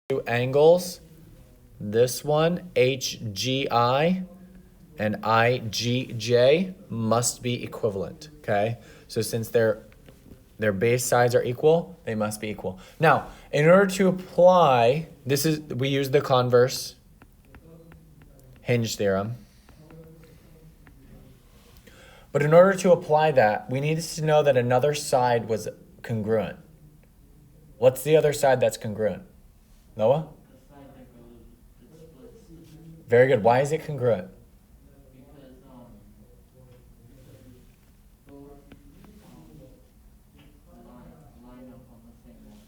two angles, this one, HGI and IGJ, must be equivalent, okay? So since their base sides are equal, they must be equal. Now, in order to apply, we use the converse hinge theorem. But in order to apply that, we needed to know that another side was congruent. What's the other side that's congruent? Noah? Very good. Why is it congruent?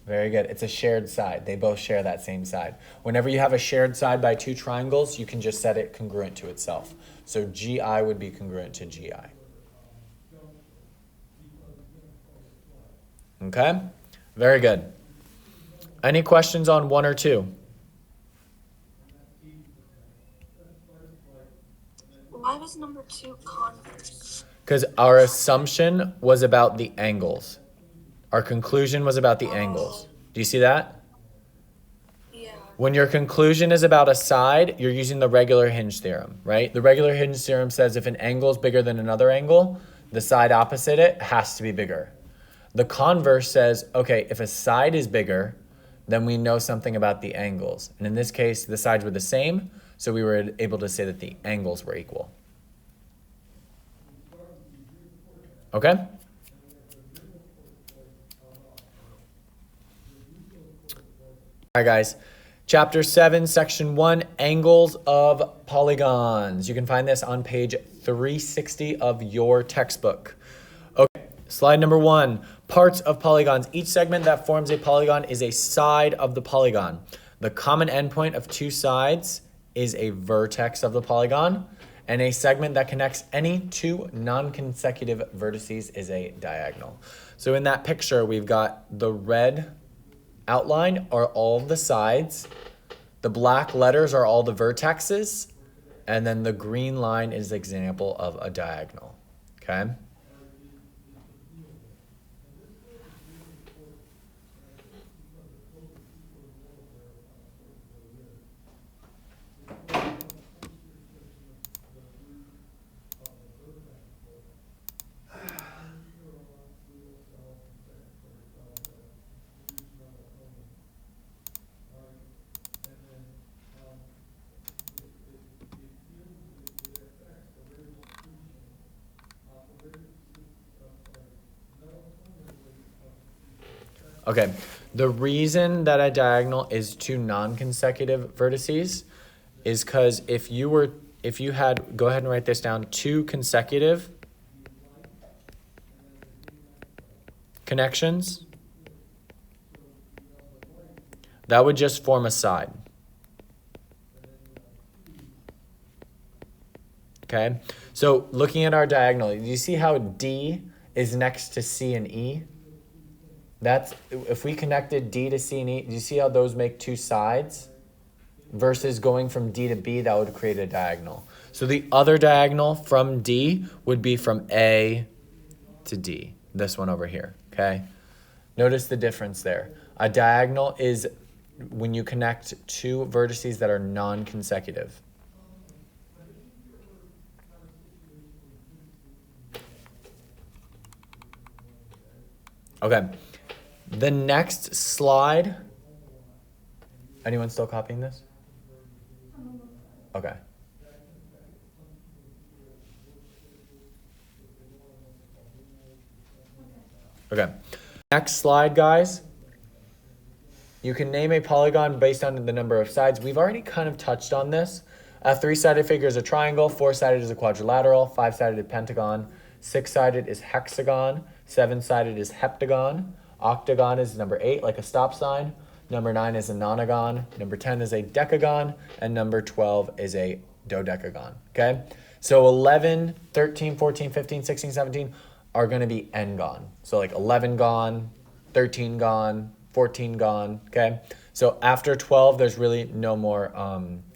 Very good. It's a shared side. They both share that same side. Whenever you have a shared side by two triangles, you can just set it congruent to itself. So GI would be congruent to GI. Okay? Very good. Any questions on 1 or 2? Why was number 2 converse? Because our assumption was about the angles. Our conclusion was about the angles. Do you see that? Yeah. When your conclusion is about a side, you're using the regular hinge theorem, right? The regular hinge theorem says if an angle is bigger than another angle, the side opposite it has to be bigger. The converse says, okay, if a side is bigger, then we know something about the angles. And in this case, the sides were the same, so we were able to say that the angles were equal. Okay? All right, guys. Chapter 7, Section 1, Angles of Polygons. You can find this on page 360 of your textbook. Okay, slide number 1, parts of polygons. Each segment that forms a polygon is a side of the polygon. The common endpoint of two sides is a vertex of the polygon, and a segment that connects any two non-consecutive vertices is a diagonal. So in that picture, we've got the red outline are all the sides, the black letters are all the vertexes, and then the green line is an example of a diagonal, okay? Okay, the reason that a diagonal is two non-consecutive vertices is because if you had, go ahead and write this down, two consecutive connections, that would just form a side. Okay, so looking at our diagonal, do you see how D is next to C and E? That's, if we connected D to C and E, do you see how those make two sides? Versus going from D to B, that would create a diagonal. So the other diagonal from D would be from A to D, this one over here, okay? Notice the difference there. A diagonal is when you connect two vertices that are non-consecutive. Okay. The next slide, anyone still copying this? Okay. Okay. Next slide, guys. You can name a polygon based on the number of sides. We've already kind of touched on this. A three-sided figure is a triangle, four-sided is a quadrilateral, five-sided is pentagon, six-sided is hexagon, seven-sided is heptagon. Octagon is number 8, like a stop sign. Number 9 is a nonagon. Number 10 is a decagon. And number 12 is a dodecagon, okay? So 11, 13, 14, 15, 16, 17 are going to be n-gon. So like 11 gone, 13 gone, 14 gone, okay? So after 12, there's really no more,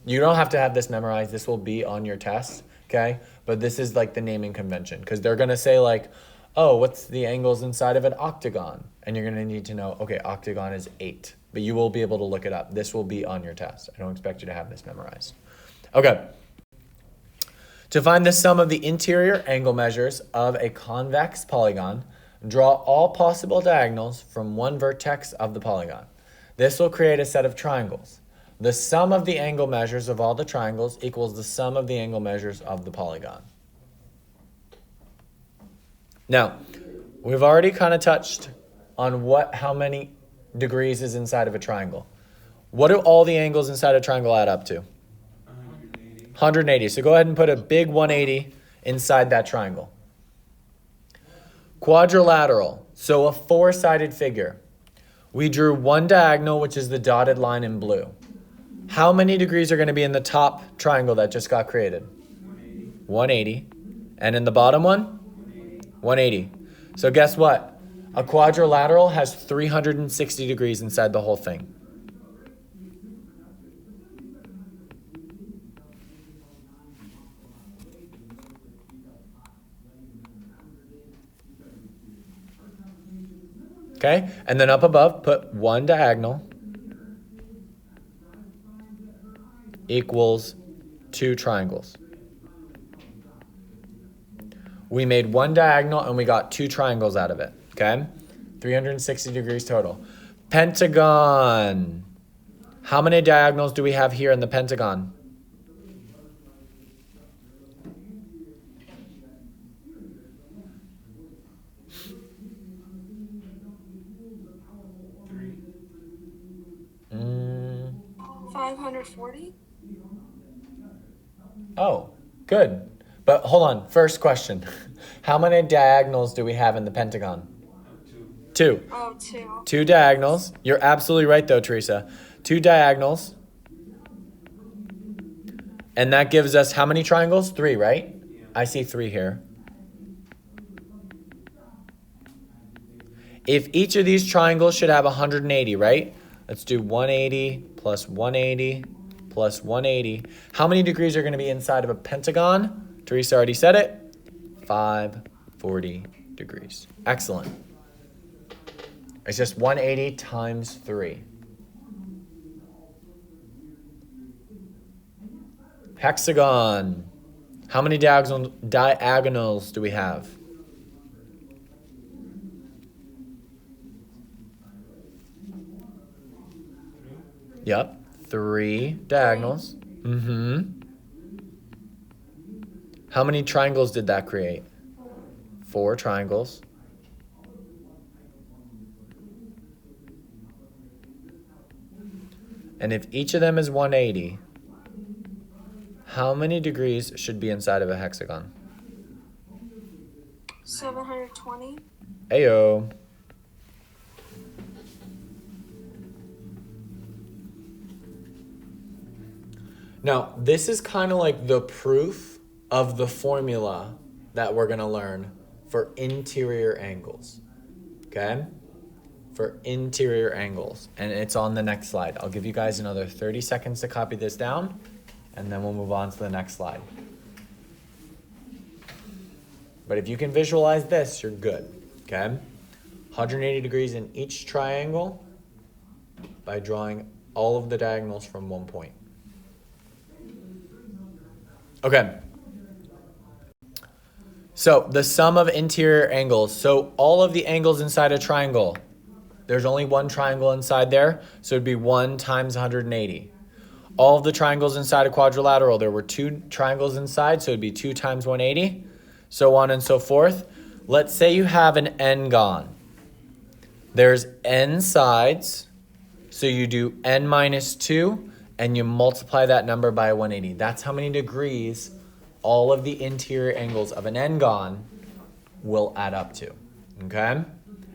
you don't have to have this memorized. This will be on your test, okay? But this is like the naming convention because they're going to say like, oh, what's the angles inside of an octagon? And you're going to need to know, okay, octagon is 8. but you will be able to look it up. This will be on your test. I don't expect you to have this memorized. Okay. To find the sum of the interior angle measures of a convex polygon, draw all possible diagonals from one vertex of the polygon. This will create a set of triangles. The sum of the angle measures of all the triangles equals the sum of the angle measures of the polygon. Now, we've already kind of touched on how many degrees is inside of a triangle. What do all the angles inside a triangle add up to? 180. 180. So go ahead and put a big 180 inside that triangle. Quadrilateral, so a four-sided figure. We drew one diagonal, which is the dotted line in blue. How many degrees are going to be in the top triangle that just got created? 180. 180. And in the bottom one? 180. So guess what? A quadrilateral has 360 degrees inside the whole thing. Okay, and then up above, put one diagonal equals two triangles. We made one diagonal and we got two triangles out of it, okay? 360 degrees total. Pentagon. How many diagonals do we have here in the pentagon? Three. 540? Oh, good. But hold on, first question. How many diagonals do we have in the pentagon? Two. Two. Oh, two. Two diagonals. You're absolutely right though, Teresa. Two diagonals. And that gives us how many triangles? Three, right? Yeah. I see three here. If each of these triangles should have 180, right? Let's do 180 plus 180 plus 180. How many degrees are going to be inside of a pentagon? Teresa already said it. 540 degrees. Excellent. It's just 180 times 3. Hexagon. How many diagonals do we have? Yep, 3 diagonals. How many triangles did that create? 4 triangles. And if each of them is 180, how many degrees should be inside of a hexagon? 720? Ayo. Now, this is kind of like the proof of the formula that we're going to learn for interior angles. Okay? For interior angles. And it's on the next slide. I'll give you guys another 30 seconds to copy this down, and then we'll move on to the next slide. But if you can visualize this, you're good. Okay? 180 degrees in each triangle by drawing all of the diagonals from one point. Okay. So the sum of interior angles. So all of the angles inside a triangle, there's only one triangle inside there, so it'd be 1 times 180. All of the triangles inside a quadrilateral, there were 2 triangles inside, so it'd be 2 times 180, so on and so forth. Let's say you have an n-gon. There's n sides, so you do n minus 2, and you multiply that number by 180. That's how many degrees all of the interior angles of an n-gon will add up to, okay?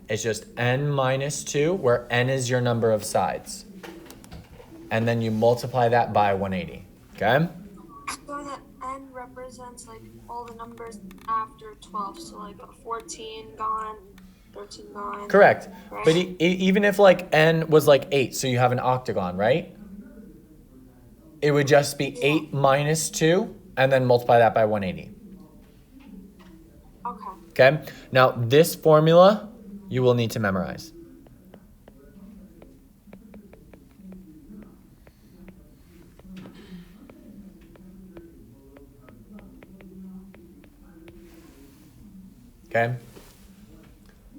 It's just n minus 2, where n is your number of sides. And then you multiply that by 180, okay? So that n represents like all the numbers after 12. So like a 14 gone, 13 gone. Correct. Right? But even if like n was like 8, so you have an octagon, right? It would just be 8 minus 2, and then multiply that by 180. Okay. Okay? Now, this formula you will need to memorize. okay?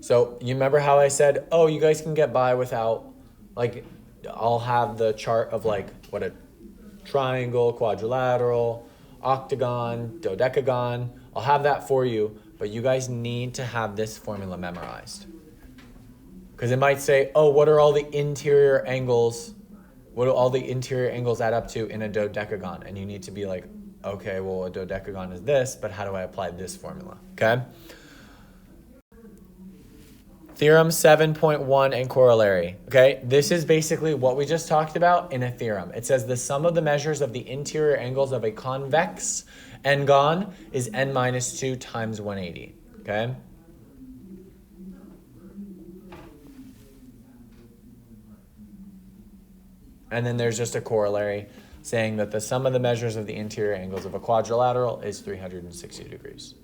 So you remember how I said, oh, you guys can get by without, like, I'll have the chart of like what a triangle, quadrilateral, octagon, dodecagon. I'll have that for you, but you guys need to have this formula memorized. Because it might say, oh, what are all the interior angles? What do all the interior angles add up to in a dodecagon? And you need to be like, okay, well, a dodecagon is this, but how do I apply this formula? Okay? Theorem 7.1 and corollary. Okay, this is basically what we just talked about in a theorem. It says the sum of the measures of the interior angles of a convex n-gon is n minus 2 times 180. Okay? And then there's just a corollary saying that the sum of the measures of the interior angles of a quadrilateral is 360 degrees.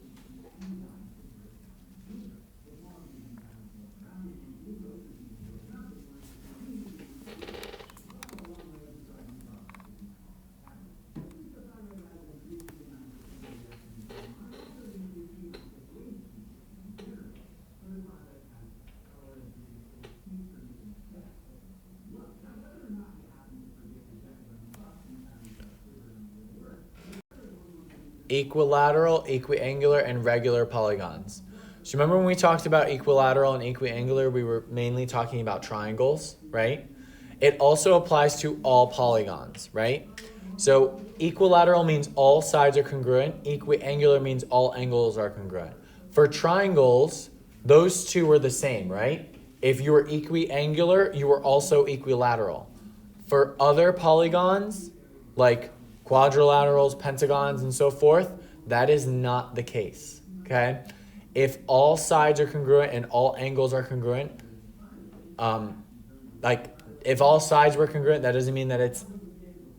Equilateral, equiangular, and regular polygons. So remember when we talked about equilateral and equiangular, we were mainly talking about triangles, right? It also applies to all polygons, right? So equilateral means all sides are congruent. Equiangular means all angles are congruent. For triangles, those two were the same, right? If you were equiangular, you were also equilateral. For other polygons, like quadrilaterals, pentagons, and so forth, that is not the case, okay? If all sides are congruent and all angles are congruent, like if all sides were congruent, that doesn't mean that it's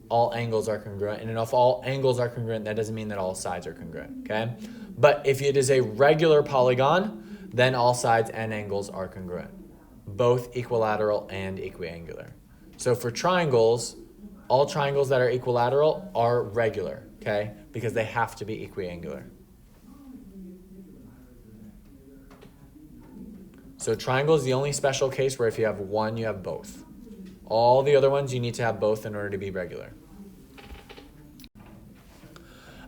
all angles are congruent. And if all angles are congruent, that doesn't mean that all sides are congruent, okay? But if it is a regular polygon, then all sides and angles are congruent, both equilateral and equiangular. So for triangles, all triangles that are equilateral are regular, okay? Because they have to be equiangular. So triangle is the only special case where if you have one, you have both. All the other ones, you need to have both in order to be regular.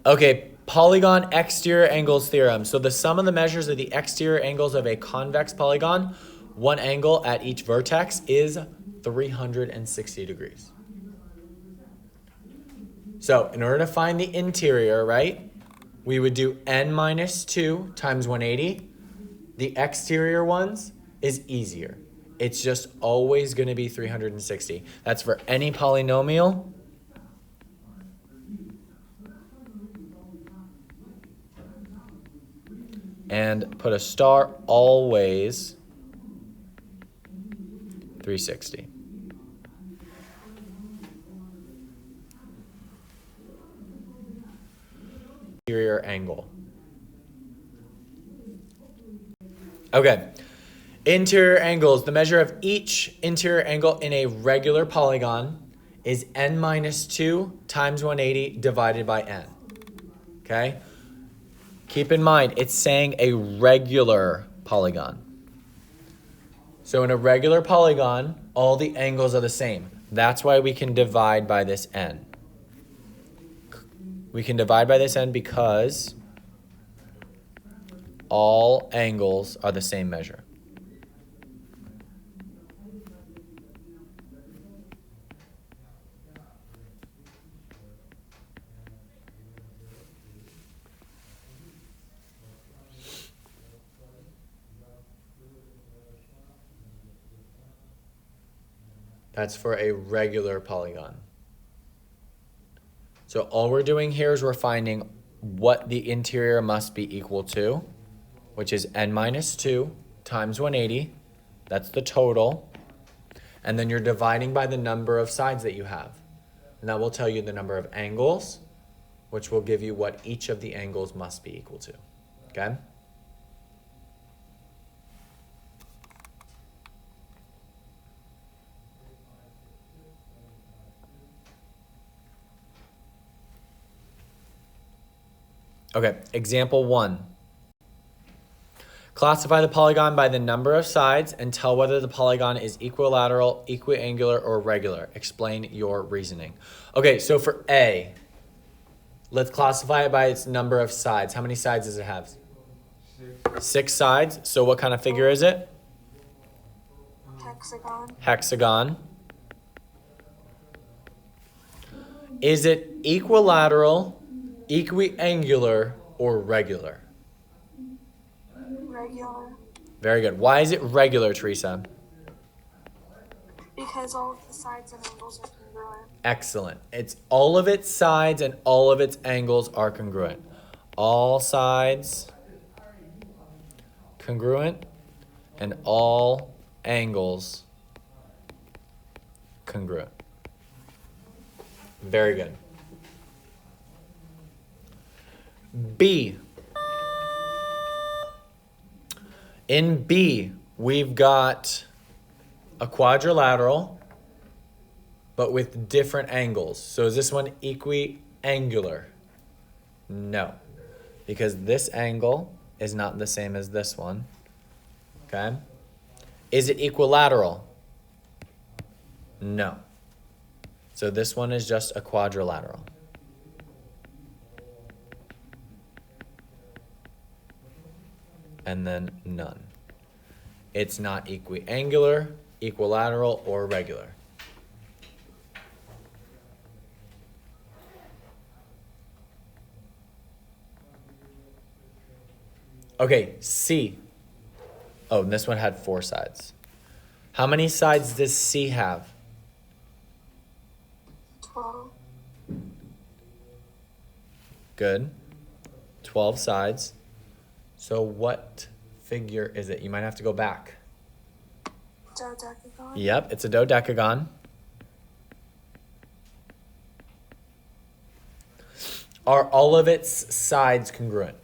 Okay, polygon exterior angles theorem. So the sum of the measures of the exterior angles of a convex polygon, one angle at each vertex, is 360 degrees. So in order to find the interior, right, we would do n minus 2 times 180. The exterior ones is easier. It's just always going to be 360. That's for any polynomial. And put a star, always 360. Interior angle. Okay. Interior angles. The measure of each interior angle in a regular polygon is n minus 2 times 180 divided by n. Okay? Keep in mind, it's saying a regular polygon. So in a regular polygon, all the angles are the same. That's why we can divide by this n. We can divide by this n because all angles are the same measure. That's for a regular polygon. So all we're doing here is we're finding what the interior must be equal to, which is n minus 2 times 180. That's the total. And then you're dividing by the number of sides that you have. And that will tell you the number of angles, which will give you what each of the angles must be equal to. Okay? Okay, example 1. Classify the polygon by the number of sides and tell whether the polygon is equilateral, equiangular, or regular. Explain your reasoning. Okay, so for A, let's classify it by its number of sides. How many sides does it have? 6. 6 sides. So what kind of figure is it? Hexagon. Hexagon. Is it equilateral, equiangular, or regular? Regular. Very good. Why is it regular, Teresa? Because all of the sides and angles are congruent. Excellent. It's all of its sides and all of its angles are congruent. All sides congruent and all angles congruent. Very good. B. In B, we've got a quadrilateral, but with different angles. So is this one equiangular? No, because this angle is not the same as this one. Okay. Is it equilateral? No. So this one is just a quadrilateral. And then none. It's not equiangular, equilateral, or regular. Okay, C. Oh, and this one had 4 sides. How many sides does C have? 12. Good. 12 sides. So what figure is it? You might have to go back. Dodecagon. Yep, it's a dodecagon. Are all of its sides congruent?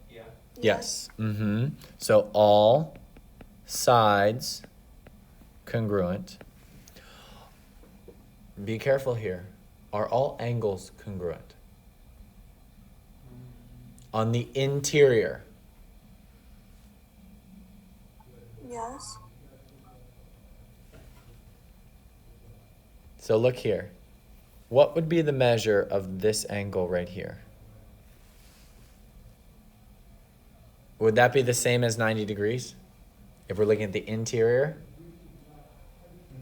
Yeah. Yes. Mm-hmm. So all sides congruent. Be careful here. Are all angles congruent? On the interior. Yes. So look here. What would be the measure of this angle right here? Would that be the same as 90 degrees? If we're looking at the interior?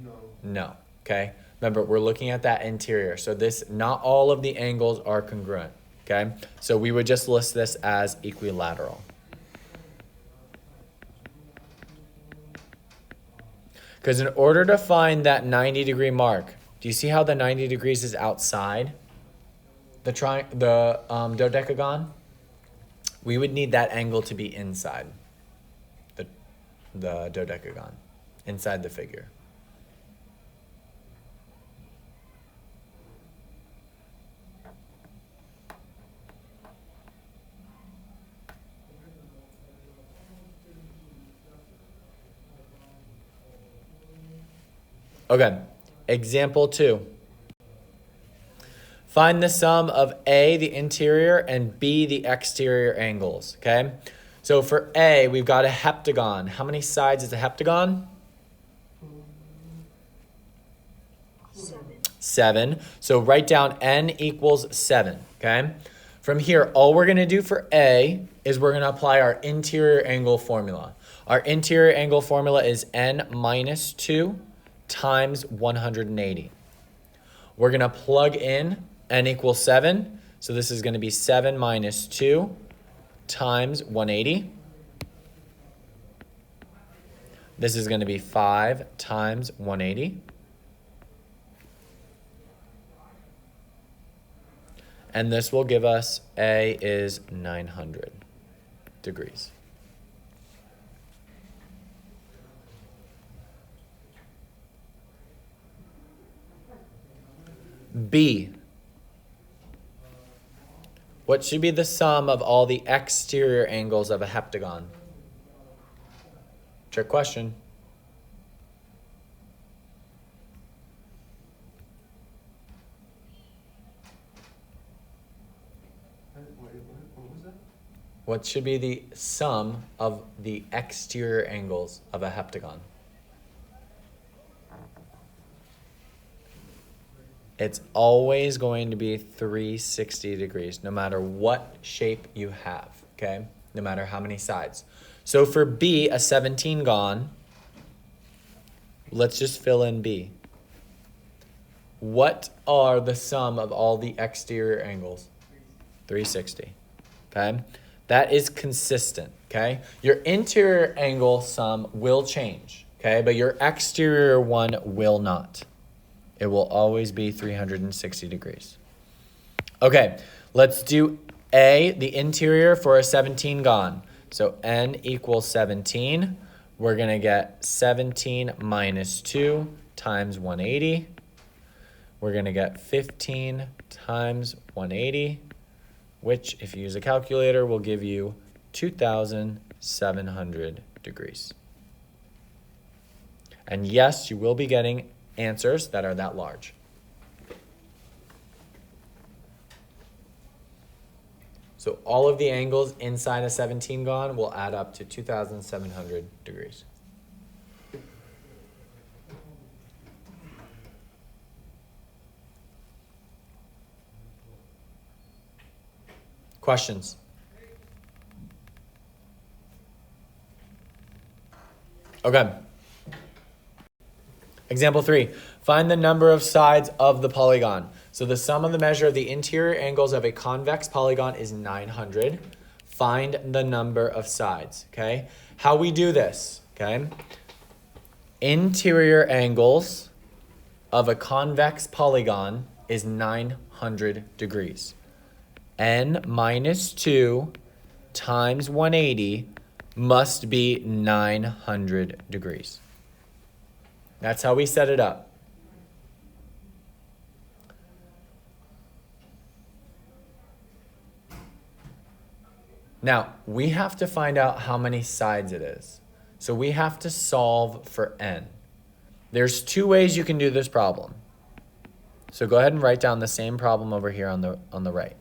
No. No. Okay. Remember, we're looking at that interior. So this, not all of the angles are congruent. Okay. So we would just list this as equilateral. Because in order to find that 90-degree mark, do you see how the 90 degrees is outside the dodecagon? We would need that angle to be inside the dodecagon, inside the figure. Okay, example 2. Find the sum of A, the interior, and B, the exterior angles, okay? So for A, we've got a heptagon. How many sides is a heptagon? 7. 7. So write down n equals 7, okay? From here, all we're gonna do for A is we're gonna apply our interior angle formula. Our interior angle formula is n minus 2 times 180. We're gonna plug in n equals 7. So this is gonna be 7 minus 2 times 180. This is gonna be 5 times 180. And this will give us A is 900 degrees. B. What should be the sum of all the exterior angles of a heptagon? Trick question. What was that? What should be the sum of the exterior angles of a heptagon? It's always going to be 360 degrees, no matter what shape you have, okay? No matter how many sides. So for B, a 17-gon, let's just fill in B. What are the sum of all the exterior angles? 360, okay? That is consistent, okay? Your interior angle sum will change, okay? But your exterior one will not. It will always be 360 degrees. Okay, let's do A, the interior for a 17-gon. So N equals 17. We're going to get 17 minus 2 times 180. We're going to get 15 times 180, which, if you use a calculator, will give you 2,700 degrees. And yes, you will be getting answers that are that large. So all of the angles inside a 17-gon will add up to 2,700 degrees. Questions? Okay. Example 3. Find the number of sides of the polygon. So the sum of the measure of the interior angles of a convex polygon is 900. Find the number of sides, okay? How we do this, okay? Interior angles of a convex polygon is 900 degrees. N minus 2 times 180 must be 900 degrees. That's how we set it up. Now, we have to find out how many sides it is. So we have to solve for n. There's two ways you can do this problem. So go ahead and write down the same problem over here on the right.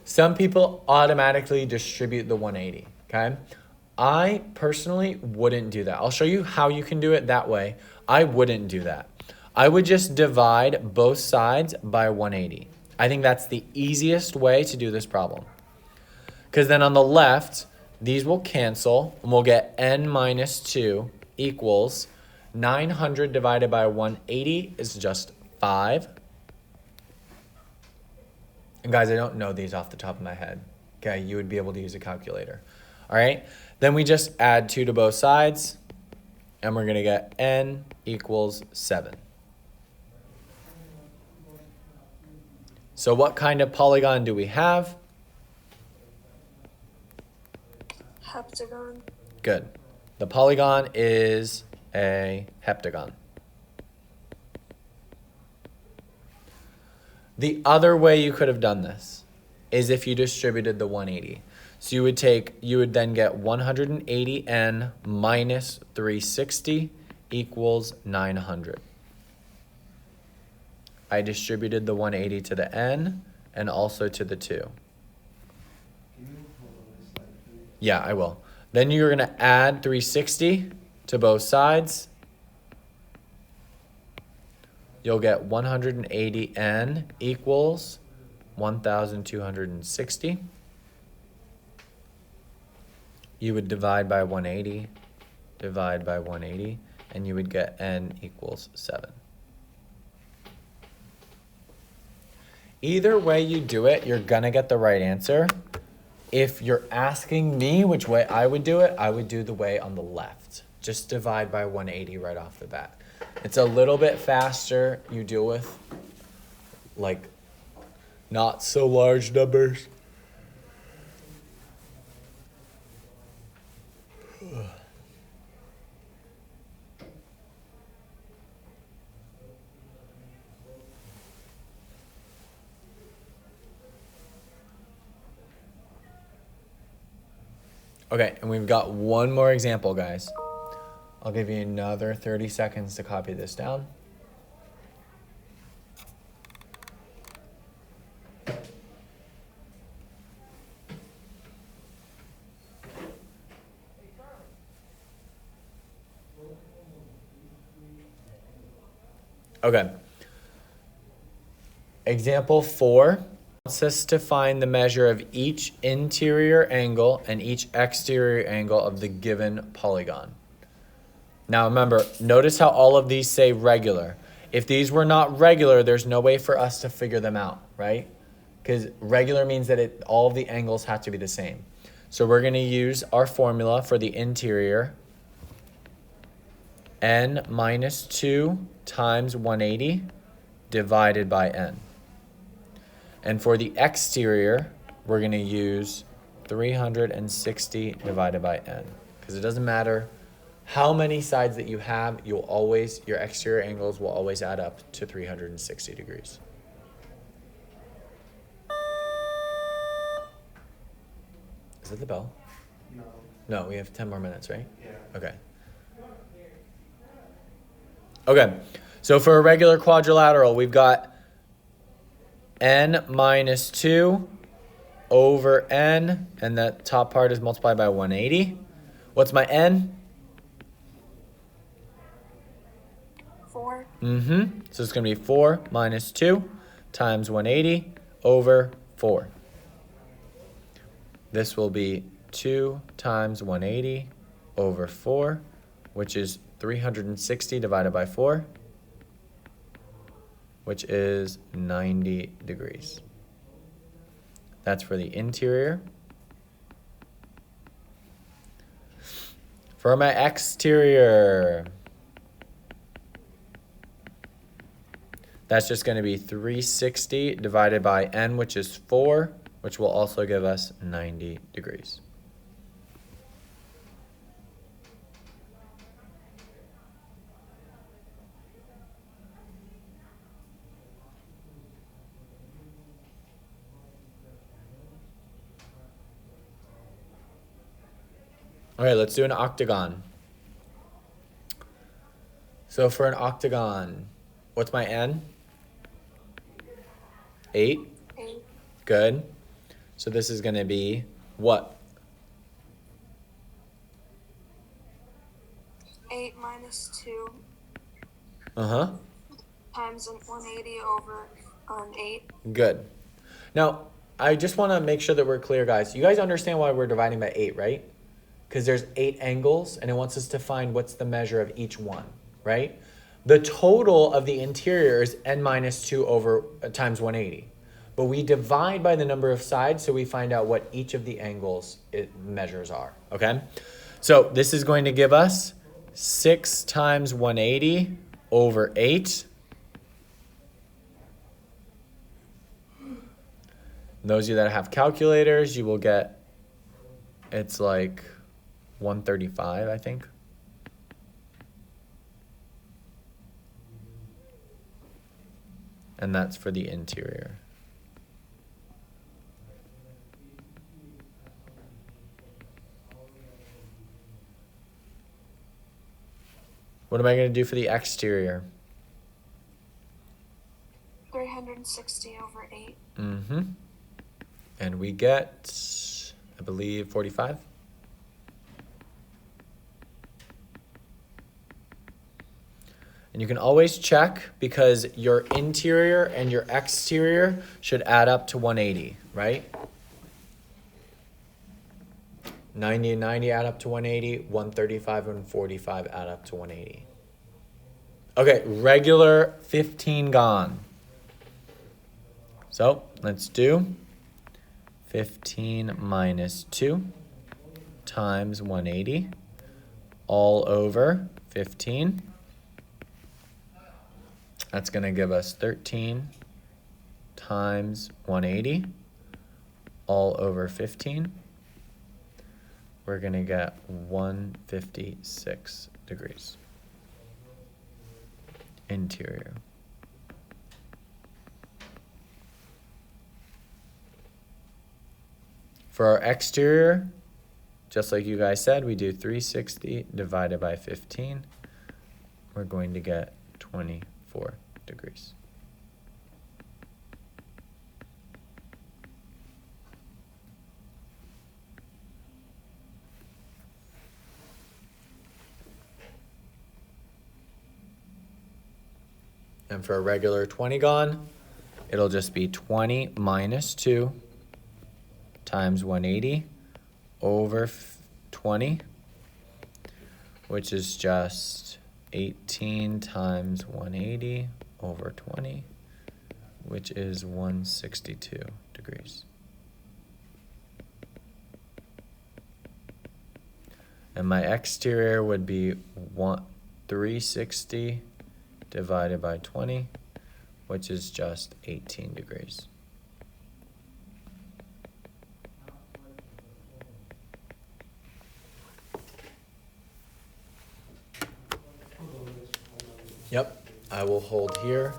Some people automatically distribute the 180, okay? I personally wouldn't do that. I'll show you how you can do it that way. I wouldn't do that. I would just divide both sides by 180. I think that's the easiest way to do this problem. Because then on the left, these will cancel, and we'll get n minus 2 equals 900 divided by 180 is just 5. And guys, I don't know these off the top of my head. Okay, you would be able to use a calculator. All right, then we just add 2 to both sides, and we're going to get n equals 7. So what kind of polygon do we have? Heptagon. Good. The polygon is a heptagon. The other way you could have done this is if you distributed the 180. So you would then get 180n minus 360 equals 900. I distributed the 180 to the n and also to the 2. Yeah, I will. Then you're going to add 360 to both sides. You'll get 180n equals 1,260. You would divide by 180, divide by 180, and you would get n equals 7. Either way you do it, you're going to get the right answer. If you're asking me which way I would do it, I would do the way on the left. Just divide by 180 right off the bat. It's a little bit faster. You deal with, like, not so large numbers. Okay, and we've got one more example, guys. I'll give you another 30 seconds to copy this down. Okay. Example 4 wants us to find the measure of each interior angle and each exterior angle of the given polygon. Now remember, notice how all of these say regular. If these were not regular, there's no way for us to figure them out, right? Because regular means that all of the angles have to be the same. So we're going to use our formula for the interior. N minus 2 times 180 divided by n. And for the exterior, we're going to use 360 divided by n. Because it doesn't matter how many sides that you have, your exterior angles will always add up to 360 degrees. Is that the bell? No. No, we have 10 more minutes, right? Yeah. Okay. Okay, so for a regular quadrilateral, we've got n minus 2 over n, and that top part is multiplied by 180. What's my n? 4. So it's going to be 4 minus 2 times 180 over 4. This will be 2 times 180 over 4, which is 360 divided by 4, which is 90 degrees. That's for the interior. For my exterior, that's just going to be 360 divided by n, which is 4, which will also give us 90 degrees. All right, let's do an octagon. So for an octagon, what's my n? 8. 8. Good. So this is going to be what? 8 minus 2 Uh-huh. times 180 over 8. Good. Now, I just want to make sure that we're clear, guys. You guys understand why we're dividing by 8, right? Because there's 8 angles, and it wants us to find what's the measure of each one, right? The total of the interior is n minus 2 over times 180. But we divide by the number of sides, so we find out what each of the angles measures are, okay? So this is going to give us 6 times 180 over 8. Those of you that have calculators, you will get, it's like 135, I think. And that's for the interior. What am I going to do for the exterior? 360 over 8. And we get, I believe, 45. And you can always check because your interior and your exterior should add up to 180, right? 90 and 90 add up to 180. 135 and 45 add up to 180. Okay, regular 15 gone. So let's do 15 minus 2 times 180 all over 15. That's going to give us 13 times 180 all over 15. We're going to get 156 degrees. Interior. For our exterior, just like you guys said, we do 360 divided by 15. We're going to get 24 degrees. And for a regular 20gon, it'll just be 20 minus 2 times 180 over 20, which is just 18 times 180 over 20, which is 162 degrees. And my exterior would be 360 divided by 20, which is just 18 degrees. Yep, I will hold here.